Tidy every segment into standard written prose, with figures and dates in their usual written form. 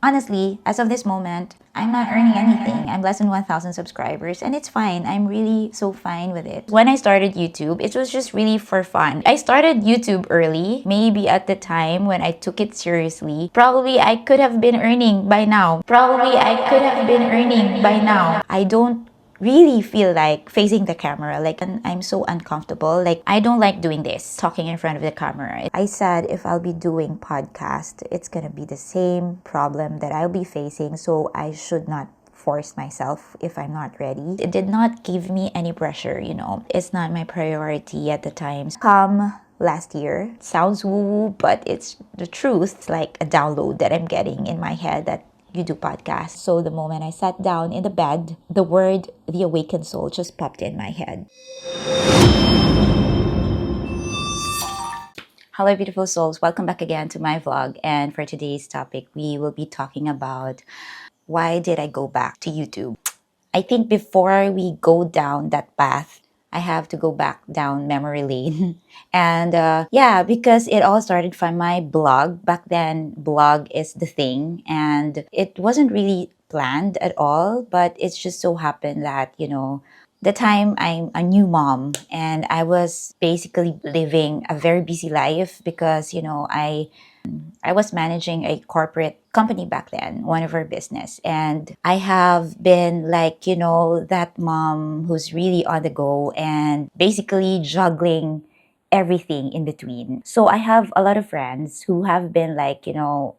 Honestly, as of this moment, I'm not earning anything. I'm less than 1,000 subscribers and it's fine. I'm really so fine with it. When I started YouTube, it was just really for fun. I started YouTube early, maybe at the time when I took it seriously. Probably I could have been earning by now. I don't really feel like facing the camera. Like, I'm so uncomfortable. Like, I don't like doing this, talking in front of the camera. I said if I'll be doing podcast, it's gonna be the same problem that I'll be facing, so I should not force myself if I'm not ready. It did not give me any pressure, It's not my priority at the time. Come last year. Sounds woo-woo, but it's the truth. It's like a download that I'm getting in my head that you do podcasts. So the moment I sat down in the bed, the word the awakened soul just popped in my head. Hello, beautiful souls. Welcome back again to my vlog. And for today's topic, we will be talking about why did I go back to YouTube? I think before we go down that path, I have to go back down memory lane. And because it all started from my blog. Back then, blog is the thing. And it wasn't really planned at all, but it's just so happened that, the time I'm a new mom and I was basically living a very busy life because, I was managing a corporate company back then, one of our business. And I have been like, that mom who's really on the go and basically juggling everything in between. So I have a lot of friends who have been like,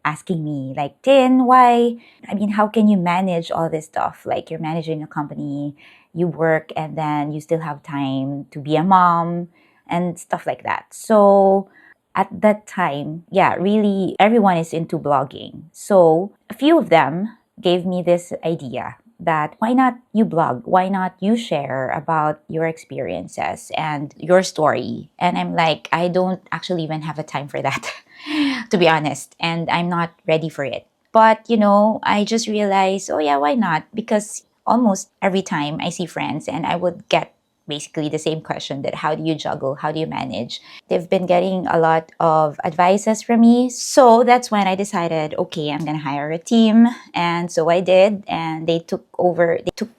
asking me like, Tin, why? I mean, how can you manage all this stuff? Like you're managing a company, you work, and then you still have time to be a mom and stuff like that. So at that time, yeah, really everyone is into blogging. So a few of them gave me this idea that why not you blog? Why not you share about your experiences and your story? And I'm like, I don't actually even have a time for that, to be honest. And I'm not ready for it. But, I just realized, oh yeah, why not? Because almost every time I see friends and I would get basically the same question that how do you juggle? How do you manage? They've been getting a lot of advices from me. So that's when I decided, okay, I'm going to hire a team. And so I did. And they took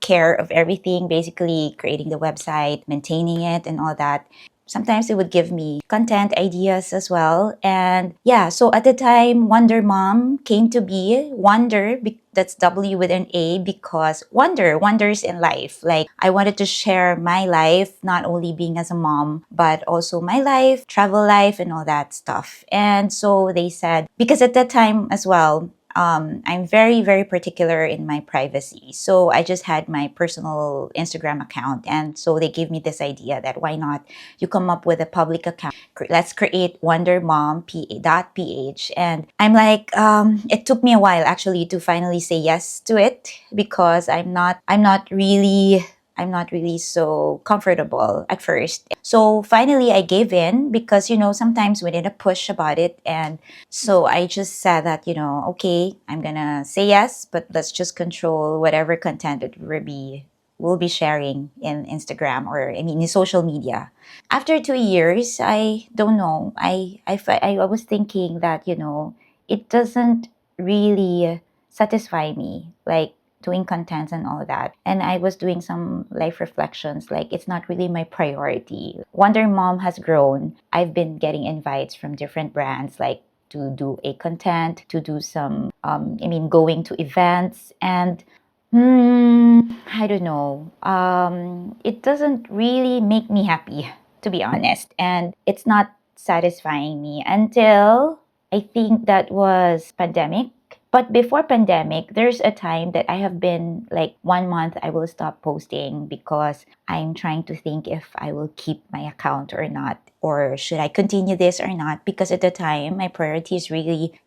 care of everything, basically creating the website, maintaining it and all that. Sometimes they would give me content ideas as well. And yeah, so at the time, Wonder Mom came to be. That's W with an A, because wonders in life. Like I wanted to share my life, not only being as a mom, but also my life, travel life, and all that stuff. And so they said, because at that time as well, I'm very, very particular in my privacy. So I just had my personal Instagram account. And so they gave me this idea that why not you come up with a public account. Let's create WanderMomPH. And I'm like, it took me a while actually to finally say yes to it because I'm not really so comfortable at first. So finally I gave in because, sometimes we need a push about it. And so I just said that, okay, I'm gonna say yes, but let's just control whatever content that we'll be sharing in Instagram or in social media. After 2 years, I don't know. I was thinking that, it doesn't really satisfy me. Like doing contents and all that. And I was doing some life reflections, like it's not really my priority. Wonder Mom has grown. I've been getting invites from different brands, like to do a content, to do some, going to events. And I don't know. It doesn't really make me happy, to be honest. And it's not satisfying me until I think that was pandemic. But before pandemic, there's a time that I have been like 1 month I will stop posting because I'm trying to think if I will keep my account or not, or should I continue this or not? Because at the time, my priority is really,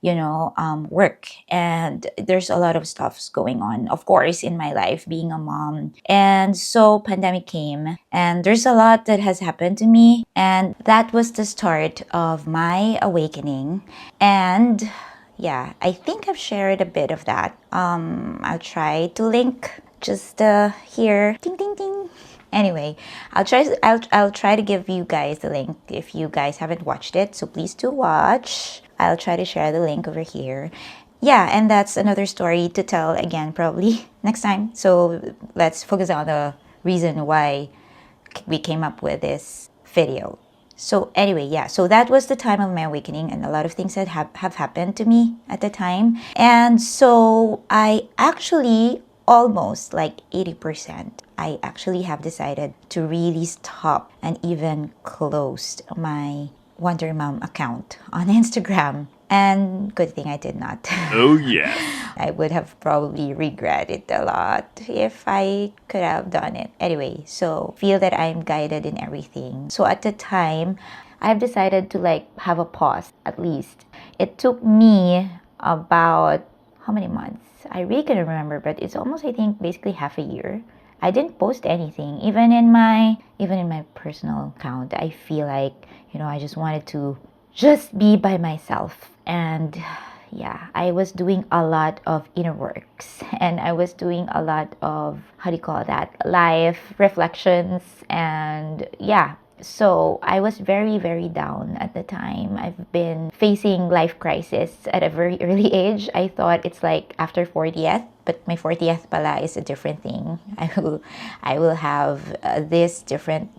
work. And there's a lot of stuffs going on, of course, in my life, being a mom. And so pandemic came and there's a lot that has happened to me. And that was the start of my awakening. And yeah, I think I've shared a bit of that. I'll try to link just here. Ding ding ding. Anyway, I'll try to give you guys the link if you guys haven't watched it. So please do watch. I'll try to share the link over here. yeah, and that's another story to tell again, probably next time. So let's focus on the reason why we came up with this video. So anyway, yeah, so that was the time of my awakening, and a lot of things that have happened to me at the time. And so I actually almost like 80%, I actually have decided to really stop and even closed my Wonder Mom account on Instagram. And good thing I did not. Oh, yes. I would have probably regretted it a lot if I could have done it. Anyway, so feel that I'm guided in everything. So at the time, I've decided to like have a pause at least. It took me about how many months? I really can't remember, but it's almost, I think, basically half a year. I didn't post anything, even in my personal account. I feel like, I just wanted to just be by myself. And yeah, I was doing a lot of inner works, and I was doing a lot of, how do you call that, life reflections. And yeah, so I was very, very down at the time. I've been facing life crisis at a very early age. I thought it's like after 40th, but my 40th pala is a different thing. I will have this different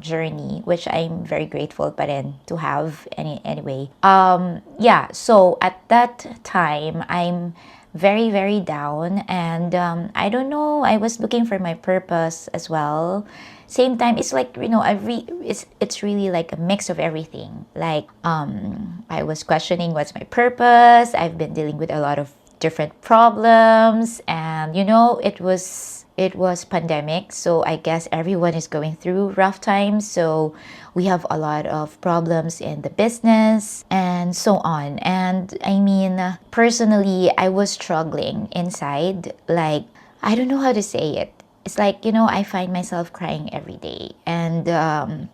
journey, which I'm very grateful pa rin to have anyway. Yeah, so at that time I'm very, very down, and I don't know, I was looking for my purpose as well. Same time, it's like, it's really like a mix of everything. Like I was questioning what's my purpose. I've been dealing with a lot of different problems, and it was pandemic, so I guess everyone is going through rough times. So we have a lot of problems in the business and so on. And I mean, personally, I was struggling inside. Like, I don't know how to say it. It's like, I find myself crying every day. And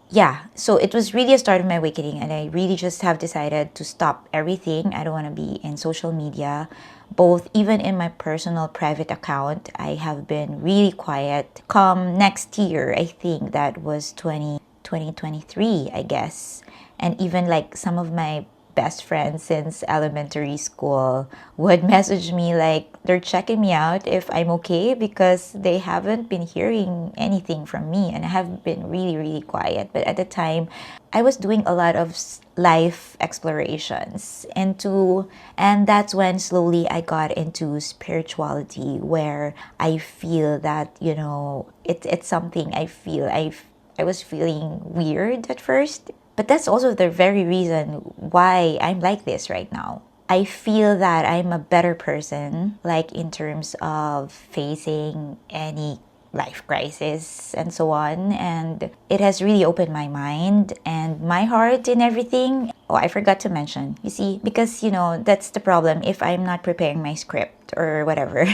yeah, so it was really a start of my awakening. And I really just have decided to stop everything. I don't want to be in social media. Both, even in my personal private account, I have been really quiet. Come next year, I think that was 2023, I guess. And even like some of my best friends since elementary school would message me like they're checking me out if I'm okay, because they haven't been hearing anything from me, and I have been really, really quiet. But at the time, I was doing a lot of life explorations and that's when slowly I got into spirituality, where I feel that, it's something I feel I was feeling weird at first. But that's also the very reason why I'm like this right now. I feel that I'm a better person, like in terms of facing any life crisis and so on. And it has really opened my mind and my heart in everything. Oh, I forgot to mention, you see, because, that's the problem if I'm not preparing my script or whatever.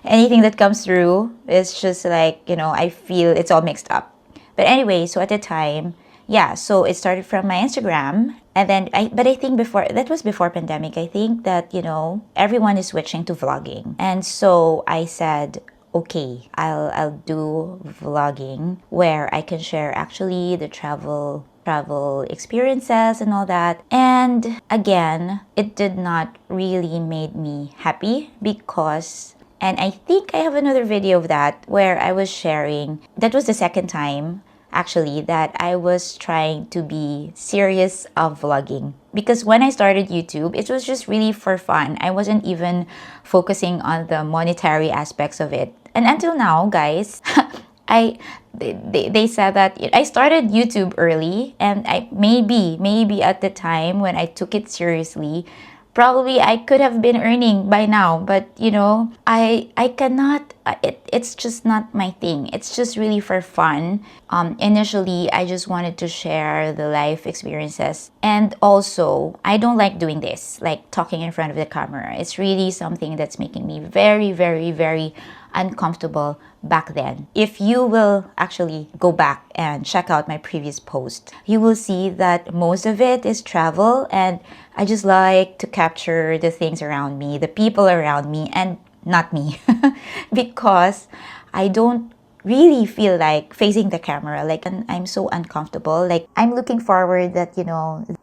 Anything that comes through is just like, I feel it's all mixed up. But anyway, so at the time, yeah, so it started from my Instagram. And then but I think that was before pandemic. I think that, everyone is switching to vlogging. And so I said, okay, I'll do vlogging where I can share actually the travel experiences and all that. And again, it did not really made me happy, because and I think I have another video of that where I was sharing. That was the second time actually that I was trying to be serious of vlogging. Because when I started YouTube, it was just really for fun. I wasn't even focusing on the monetary aspects of it. And until now, guys, they said that I started YouTube early, and I maybe at the time when I took it seriously, probably I could have been earning by now. But I cannot. It's just not my thing. It's just really for fun. Initially, I just wanted to share the life experiences, and also I don't like doing this, like talking in front of the camera. It's really something that's making me very, very, very uncomfortable back then. If you will actually go back and check out my previous post, you will see that most of it is travel, and I just like to capture the things around me, the people around me, and not me. Because I don't really feel like facing the camera. Like, I'm so uncomfortable. Like, I'm looking forward that,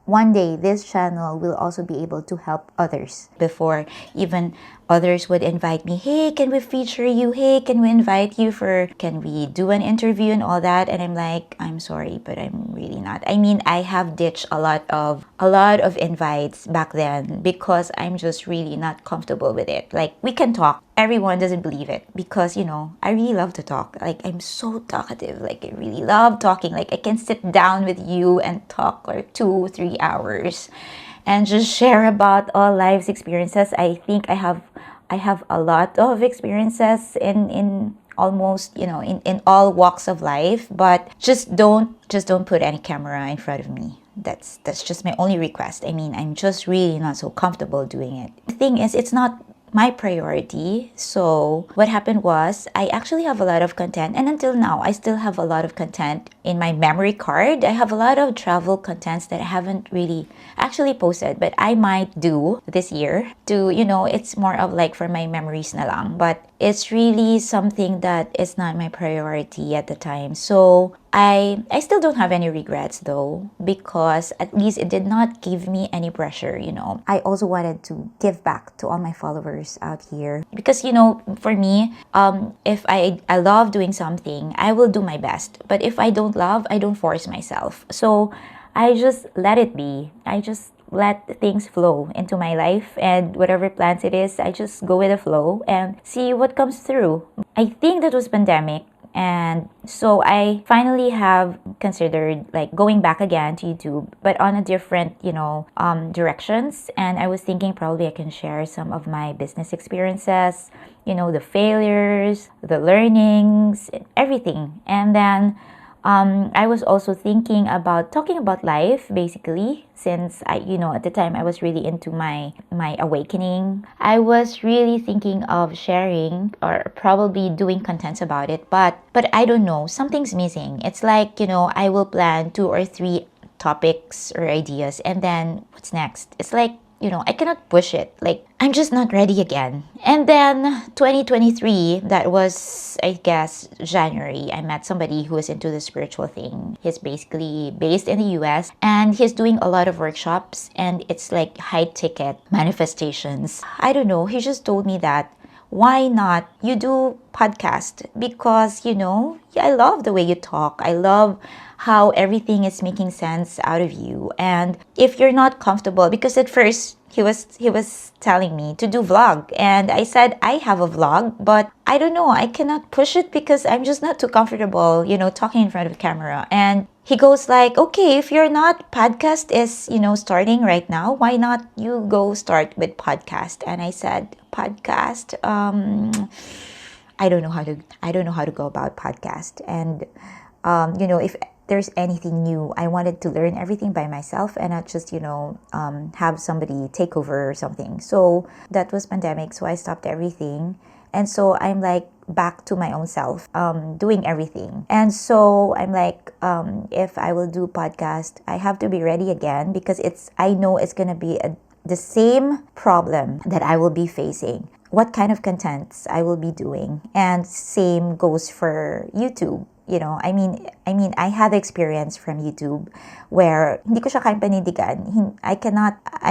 one day this channel will also be able to help others. Before, even others would invite me, hey, can we feature you? Hey, can we invite you can we do an interview and all that? And I'm like, I'm sorry, but I'm really not. I mean, I have ditched a lot of invites back then because I'm just really not comfortable with it. Like, we can talk. Everyone doesn't believe it because, I really love to talk. Like, I'm so talkative. Like, I really love talking. Like, I can sit down with you and talk for 2-3 hours and just share about all life's experiences. I think I have a lot of experiences in almost, in all walks of life, but just don't put any camera in front of me. That's just my only request. I mean, I'm just really not so comfortable doing it. The thing is, it's not my priority. So what happened was, I actually have a lot of content, and until now I still have a lot of content in my memory card. I have a lot of travel contents that I haven't really actually posted, but I might do this year to, it's more of like for my memories na lang, but it's really something that is not my priority at the time. So I still don't have any regrets though, because at least it did not give me any pressure. I also wanted to give back to all my followers out here because, for me, if I love doing something, I will do my best. But if I don't love, I don't force myself. So I just let it be. I just let things flow into my life, and whatever plans it is, I just go with the flow and see what comes through. I think that was pandemic, and so I finally have considered like going back again to YouTube, but on a different, directions. And I was thinking probably I can share some of my business experiences, the failures, the learnings, everything. And then I was also thinking about talking about life, basically, since at the time I was really into my awakening. I was really thinking of sharing or probably doing contents about it, but I don't know, something's missing. It's like, I will plan 2 or 3 topics or ideas, and then what's next? It's like, I cannot push it. Like, I'm just not ready again. And then 2023, that was, I guess, January, I met somebody who is into the spiritual thing. He's basically based in the US, and he's doing a lot of workshops, and it's like high ticket manifestations. I don't know. He just told me that, why not you do podcast? Because, I love the way you talk. I love how everything is making sense out of you. And if you're not comfortable, because at first he was telling me to do vlog, and I said I have a vlog, but I don't know, I cannot push it because I'm just not too comfortable, talking in front of the camera. And he goes like, okay, if you're not, podcast is, starting right now, why not you go start with podcast? And I said, podcast, I don't know how to go about podcast. And if there's anything new, I wanted to learn everything by myself and not just have somebody take over or something. So that was pandemic, so I stopped everything, and so I'm like back to my own self, doing everything. And so I'm like, if I will do podcast, I have to be ready again, because I know it's gonna be the same problem that I will be facing, what kind of contents I will be doing. And same goes for YouTube. I had the experience from YouTube where hindi ko siya kayang panindigan. I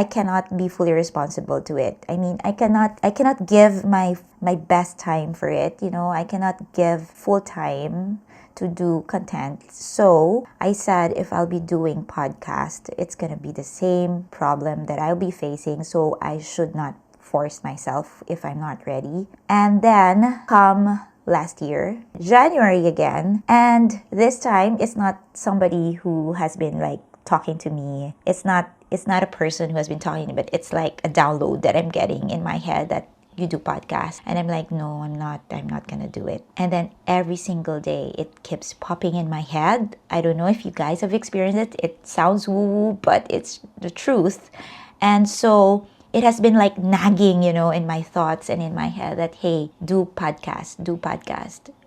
cannot be fully responsible to it. I cannot give my best time for it. I cannot give full time to do content. So I said, if I'll be doing podcast, it's gonna be the same problem that I'll be facing. So I should not force myself if I'm not ready. And then come last year, January again, and this time it's not somebody who has been like talking to me. It's not a person who has been talking to me, but it's like a download that I'm getting in my head that you do podcast. And I'm like, no, I'm not gonna do it. And then every single day it keeps popping in my head. I don't know if you guys have experienced it. It sounds woo-woo, but it's the truth. And so it has been like nagging, in my thoughts and in my head that, hey, do podcast.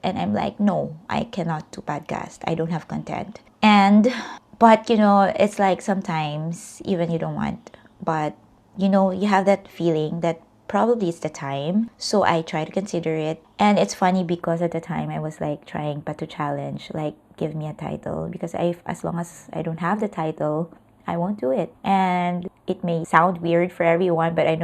And I'm like, no, I cannot do podcast. I don't have content. But it's like sometimes even you don't want, but you have that feeling that probably it's the time. So I try to consider it. And it's funny because at the time I was like trying to challenge, like, give me a title, because as long as I don't have the title, I won't do it. And it may sound weird for everyone, but I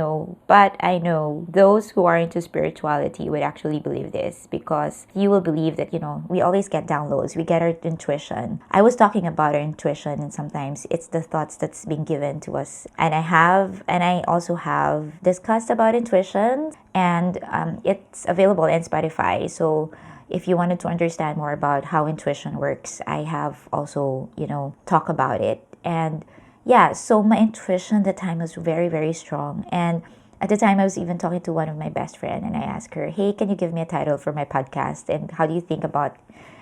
know those who are into spirituality would actually believe this, because you will believe that, we always get downloads, we get our intuition. I was talking about our intuition, and sometimes it's the thoughts that's being given to us. And I also have discussed about intuition, and it's available in Spotify. So if you wanted to understand more about how intuition works, I have also, talk about it. And yeah, so my intuition at the time was very, very strong. And at the time, I was even talking to one of my best friend, and I asked her, "Hey, can you give me a title for my podcast? And how do you think about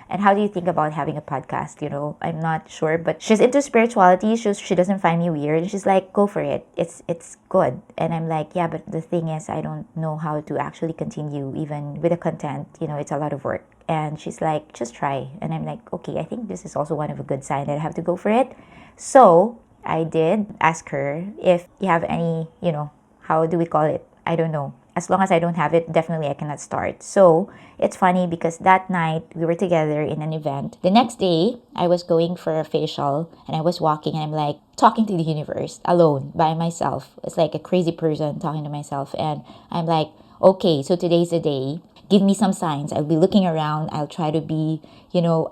having a podcast?" I'm not sure, but she's into spirituality. She doesn't find me weird. She's like, "Go for it. It's good." And I'm like, "Yeah, but the thing is, I don't know how to actually continue even with the content. It's a lot of work." And she's like, "Just try." And I'm like, "Okay, I think this is also one of a good sign that I have to go for it." So I did ask her if you have any, how do we call it? I don't know. As long as I don't have it, definitely I cannot start. So it's funny because that night we were together in an event. The next day, I was going for a facial, and I was walking, and I'm like talking to the universe alone by myself. It's like a crazy person talking to myself. And I'm like, okay, so today's the day. Give me some signs. I'll be looking around. I'll try to be,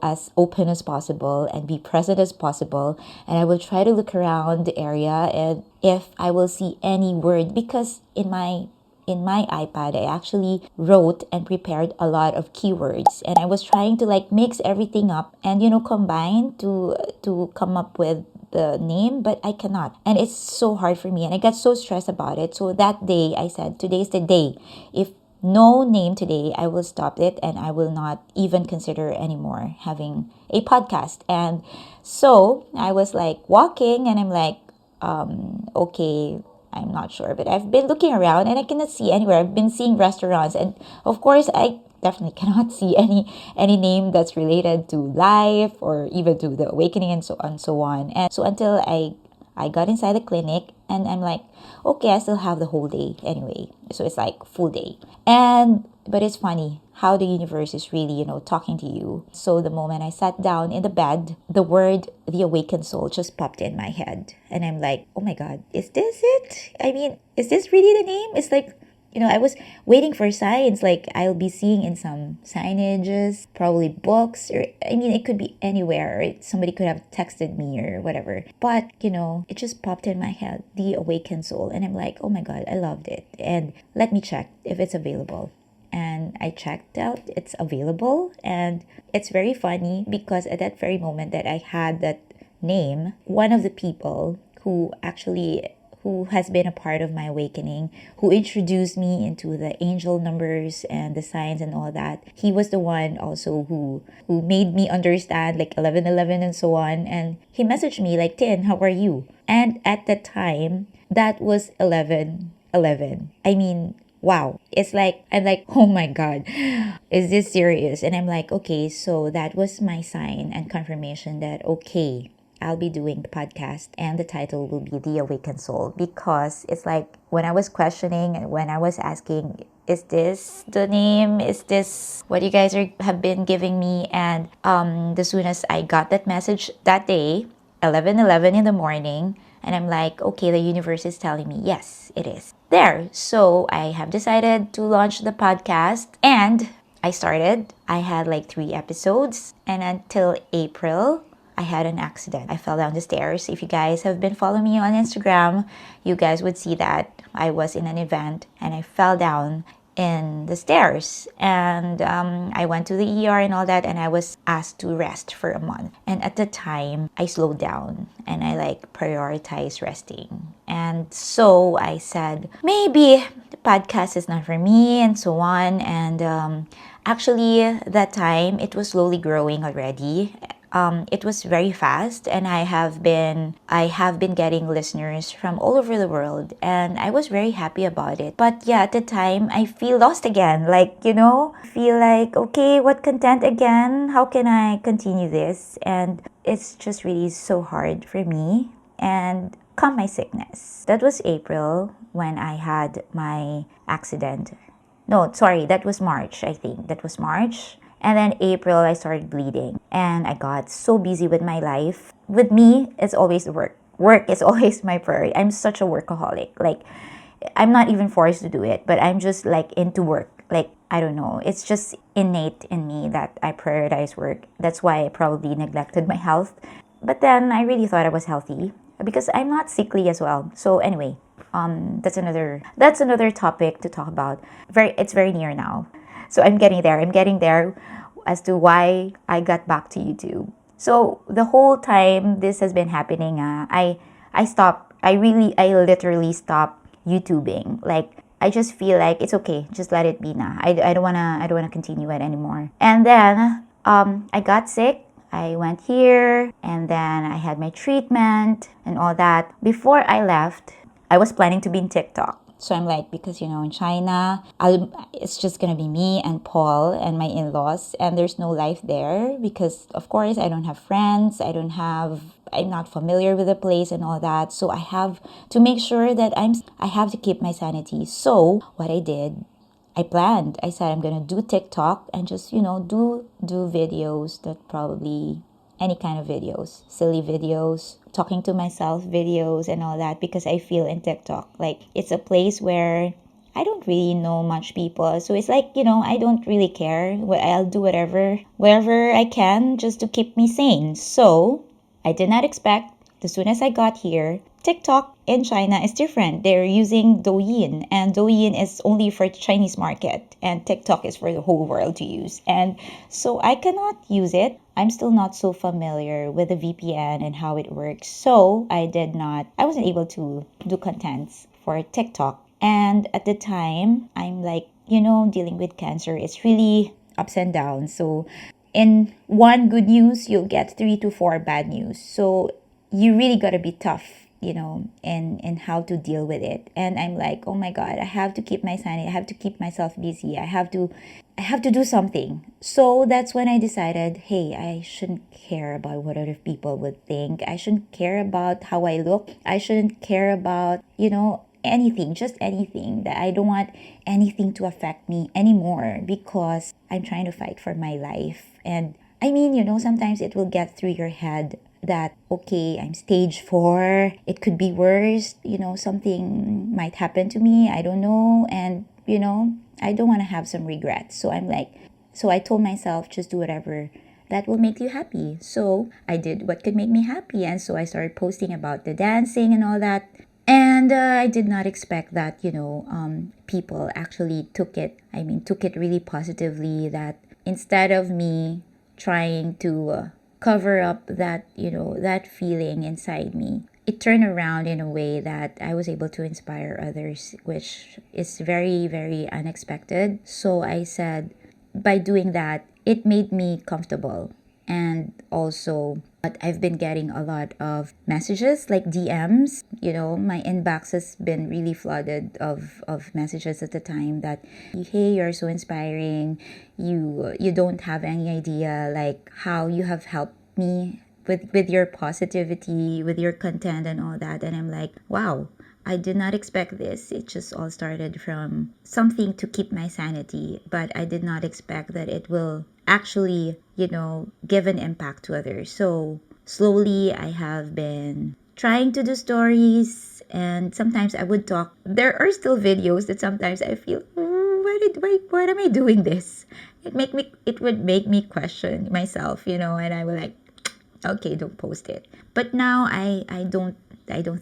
as open as possible and be present as possible. And I will try to look around the area, and if I will see any word, because in my iPad, I actually wrote and prepared a lot of keywords, and I was trying to like mix everything up and combine to come up with the name, but I cannot. And it's so hard for me, and I got so stressed about it. So that day I said, today's the day. If no name today, I will stop it, and I will not even consider anymore having a podcast. And so I was like walking, and I'm like, okay, I'm not sure, but I've been looking around and I cannot see anywhere. I've been seeing restaurants, and of course I definitely cannot see any name that's related to life or even to the awakening, and so on. And so until I got inside the clinic, and I'm like, okay, I still have the whole day anyway. So it's like full day. But it's funny how the universe is really, talking to you. So the moment I sat down in the bed, the word "the awakened soul" just popped in my head. And I'm like, oh my God, is this it? I mean, is this really the name? It's like, I was waiting for signs, like I'll be seeing in some signages, probably books, or I mean, it could be anywhere. Or somebody could have texted me or whatever. But, it just popped in my head, "the awakened soul." And I'm like, oh my God, I loved it. And let me check if it's available. And I checked out, it's available. And it's very funny because at that very moment that I had that name, one of the people who has been a part of my awakening, who introduced me into the angel numbers and the signs and all that. He was the one also who made me understand like 1111 and so on. And he messaged me like, "Tin, how are you?" And at the time, that was 1111. I mean, wow. It's like, I'm like, oh my God, is this serious? And I'm like, okay, so that was my sign and confirmation that, okay, I'll be doing the podcast, and the title will be "The Awakened Soul," because it's like when I was questioning and when I was asking, is this the name? Is this what you guys have been giving me? And the soon as I got that message that day, 11:11 in the morning, and I'm like, okay, the universe is telling me, yes, it is. There. So I have decided to launch the podcast, and I started. I had like 3 episodes, and until April, I had an accident. I fell down the stairs. If you guys have been following me on Instagram, you guys would see that I was in an event and I fell down in the stairs, and I went to the ER and all that, and I was asked to rest for a month. And at the time, I slowed down and I like prioritized resting. And so I said, maybe the podcast is not for me, and so on. And actually, that time it was slowly growing already. It was very fast, and I have been getting listeners from all over the world, and I was very happy about it. But yeah, at the time I feel lost again, like, feel like, okay, what content again? How can I continue this? And it's just really so hard for me. And come my sickness. That was April when I had my accident. No, sorry, that was March, I think. That was March. And then April, I started bleeding. And I got so busy with my life. With me, it's always work. work is always my priority. I'm such a workaholic. Like, I'm not even forced to do it, but I'm just like into work. Like, I don't know. It's just innate in me that I prioritize work. That's why I probably neglected my health. But then I really thought I was healthy because I'm not sickly as well. So anyway, that's another topic to talk about. It's very near now. So I'm getting there. I'm getting there as to why I got back to YouTube. So the whole time this has been happening, I stopped. I literally stopped YouTubing. Like, I just feel like it's okay. Just let it be now. I don't wanna continue it anymore. And then I got sick. I went here and then I had my treatment and all that. Before I left, I was planning to be in TikTok. So I'm like, because in China, it's just gonna be me and Paul and my in-laws, and there's no life there because, of course, I don't have friends. I'm not familiar with the place and all that. So I have to make sure that I have to keep my sanity. So what I did, I planned. I said I'm gonna do TikTok and just do videos that probably any kind of videos, silly videos, talking to myself videos and all that, because I feel in TikTok like it's a place where I don't really know much people. So it's like, I don't really care. I'll do wherever I can just to keep me sane. So I did not expect, as soon as I got here, TikTok in China is different. They're using Douyin, and Douyin is only for Chinese market, and TikTok is for the whole world to use. And so I cannot use it. I'm still not so familiar with the VPN and how it works. So I wasn't able to do contents for TikTok. And at the time, I'm like, dealing with cancer, it's really ups and downs. So in one good news, you'll get 3 to 4 bad news. So you really got to be tough, in how to deal with it. And I'm like, oh my God, I have to keep my sanity. I have to keep myself busy. I have to do something. So that's when I decided, hey, I shouldn't care about what other people would think. I shouldn't care about how I look. I shouldn't care about, anything, just anything. That I don't want anything to affect me anymore because I'm trying to fight for my life. And I mean, sometimes it will get through your head that, okay, I'm stage 4. It could be worse. Something might happen to me. I don't know. And, I don't want to have some regrets. So I told myself, just do whatever that will make you happy. So I did what could make me happy. And so I started posting about the dancing and all that. And I did not expect that, people actually took it really positively, that instead of me trying to cover up that feeling inside me, it turned around in a way that I was able to inspire others, which is very, very unexpected. So I said, by doing that, it made me comfortable. And also, but I've been getting a lot of messages like DMs. My inbox has been really flooded of messages at the time that, hey, you're so inspiring. You don't have any idea like how you have helped me with your positivity, with your content and all that. And I'm like, wow, I did not expect this. It just all started from something to keep my sanity, but I did not expect that it will actually, give an impact to others. So slowly I have been trying to do stories, and sometimes I would talk. There are still videos that sometimes I feel, why am I doing this? It would make me question myself, and I would like, okay, don't post it. But now I don't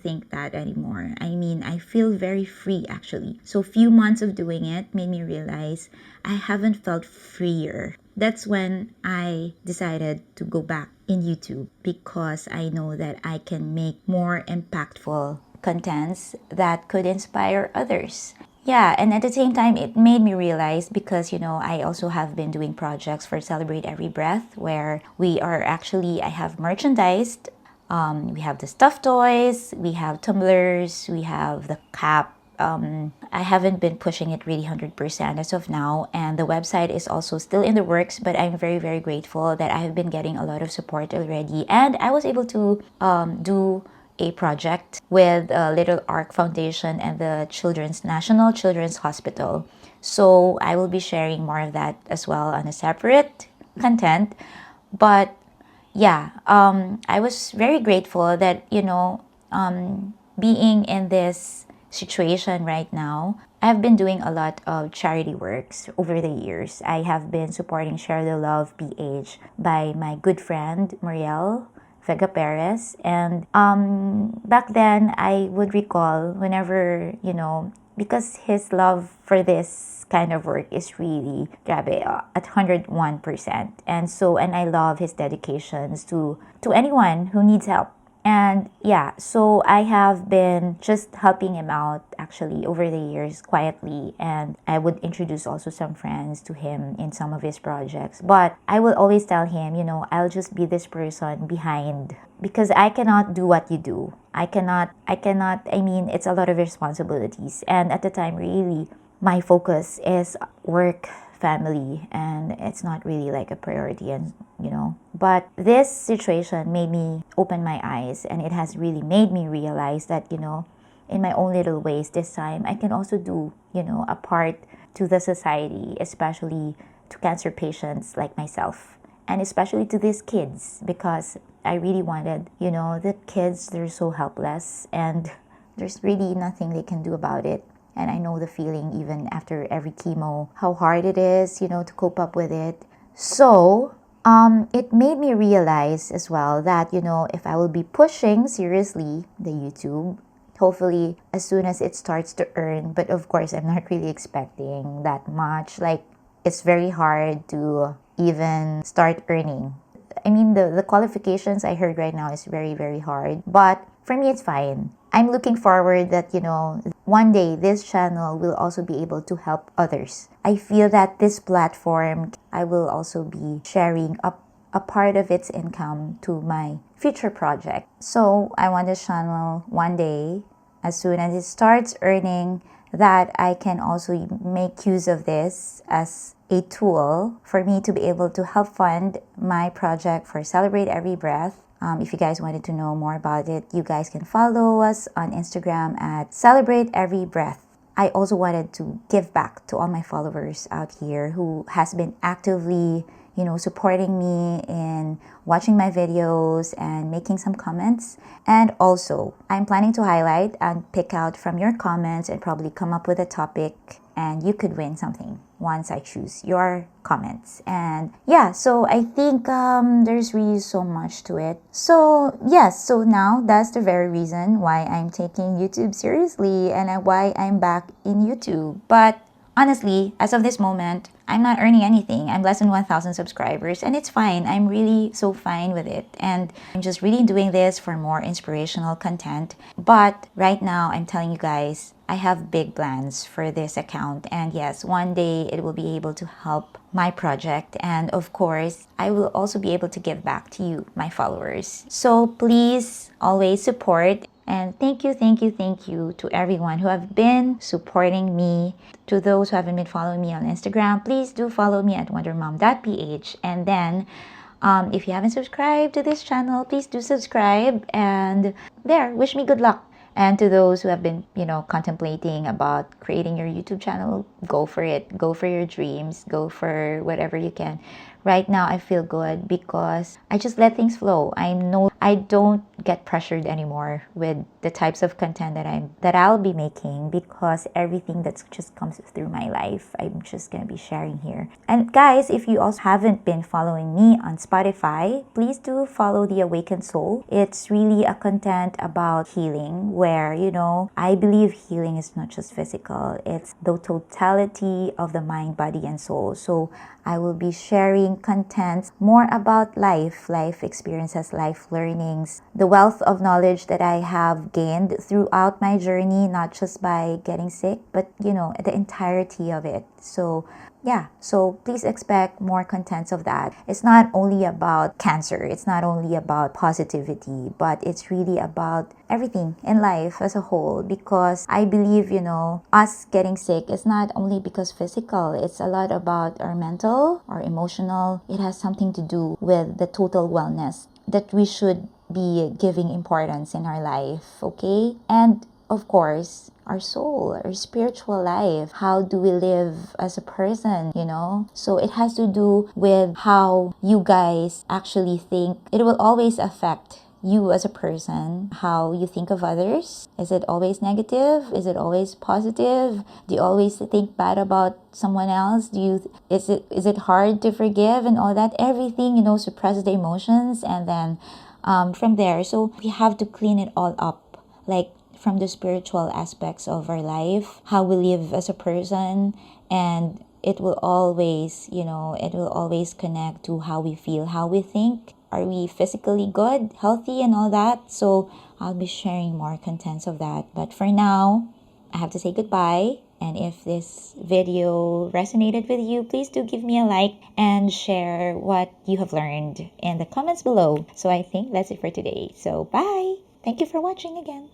think that anymore. I mean, I feel very free actually. So few months of doing it made me realize I haven't felt freer. That's when I decided to go back in YouTube, because I know that I can make more impactful contents that could inspire others. Yeah, and at the same time, it made me realize, because, I also have been doing projects for Celebrate Every Breath, where I have merchandised. We have the stuffed toys, we have tumblers, we have the cap. I haven't been pushing it really 100% as of now, and the website is also still in the works, but I'm very, very grateful that I have been getting a lot of support already. And I was able to do a project with Little Ark Foundation and the National Children's Hospital. So I will be sharing more of that as well on a separate content. But yeah, I was very grateful that, being in this situation right now, I've been doing a lot of charity works over the years. I have been supporting Share the Love PH by my good friend Marielle Vega Perez. And back then, I would recall whenever, because his love for this kind of work is really grabe, at 101%. And I love his dedications to anyone who needs help. And yeah, so I have been just helping him out actually over the years quietly. And I would introduce also some friends to him in some of his projects. But I will always tell him, I'll just be this person behind because I cannot do what you do. I mean, it's a lot of responsibilities. And at the time, really, my focus is work, family, and it's not really like a priority. And but this situation made me open my eyes, and it has really made me realize that in my own little ways this time I can also do a part to the society, especially to cancer patients like myself, and especially to these kids, because I really wanted, the kids, they're so helpless and there's really nothing they can do about it. And I know the feeling even after every chemo, how hard it is, to cope up with it. So it made me realize as well that, if I will be pushing seriously the YouTube, hopefully as soon as it starts to earn, but of course, I'm not really expecting that much. Like, it's very hard to even start earning. I mean, the qualifications I heard right now is very, very hard. But for me, it's fine. I'm looking forward that, one day this channel will also be able to help others. I feel that this platform, I will also be sharing a part of its income to my future project. So I want this channel one day, as soon as it starts earning, that I can also make use of this as a tool for me to be able to help fund my project for Celebrate Every Breath. If you guys wanted to know more about it, you guys can follow us on Instagram at Celebrate Every Breath. I also wanted to give back to all my followers out here who has been actively, supporting me in watching my videos and making some comments. And also, I'm planning to highlight and pick out from your comments and probably come up with a topic, and you could win something once I choose your comments. And yeah, so I think there's really so much to it. So yes, so now that's the very reason why I'm taking YouTube seriously and why I'm back in YouTube. But honestly, as of this moment, I'm not earning anything. I'm less than 1,000 subscribers, and it's fine. I'm really so fine with it. And I'm just really doing this for more inspirational content. But right now, I'm telling you guys, I have big plans for this account. And yes, one day it will be able to help my project. And of course, I will also be able to give back to you, my followers. So please always support. And thank you to everyone who have been supporting me. To those who haven't been following me on Instagram, please do follow me at WanderMomPH. And then, if you haven't subscribed to this channel, please do subscribe. And there, wish me good luck. And to those who have been, contemplating about creating your YouTube channel, go for it. Go for your dreams. Go for whatever you can. Right now, I feel good because I just let things flow. I don't get pressured anymore with the types of content that I'll be making, because everything that just comes through my life, I'm just gonna be sharing here. And guys, if you also haven't been following me on Spotify, please do follow The Awakened Soul. It's really a content about healing where, I believe healing is not just physical, it's the totality of the mind, body, and soul. So I will be sharing content more about life experiences, life learnings, the wealth of knowledge that I have gained throughout my journey, not just by getting sick, but the entirety of it. So yeah, so please expect more contents of that. It's not only about cancer, it's not only about positivity, but it's really about everything in life as a whole, because I believe, us getting sick is not only because physical, it's a lot about our mental, our emotional. It has something to do with the total wellness that we should be giving importance in our life, okay? And of course, our soul, our spiritual life. How do we live as a person, So it has to do with how you guys actually think. It will always affect you as a person, how you think of others. Is it always negative? Is it always positive? Do you always think bad about someone else? Is it hard to forgive and all that? Everything, suppress the emotions, and then from there, so we have to clean it all up, like from the spiritual aspects of our life, how we live as a person, and it will always connect to how we feel, how we think. Are we physically good, healthy, and all that? So I'll be sharing more contents of that. But for now, I have to say goodbye. And if this video resonated with you, please do give me a like and share what you have learned in the comments below. So I think that's it for today. So bye. Thank you for watching again.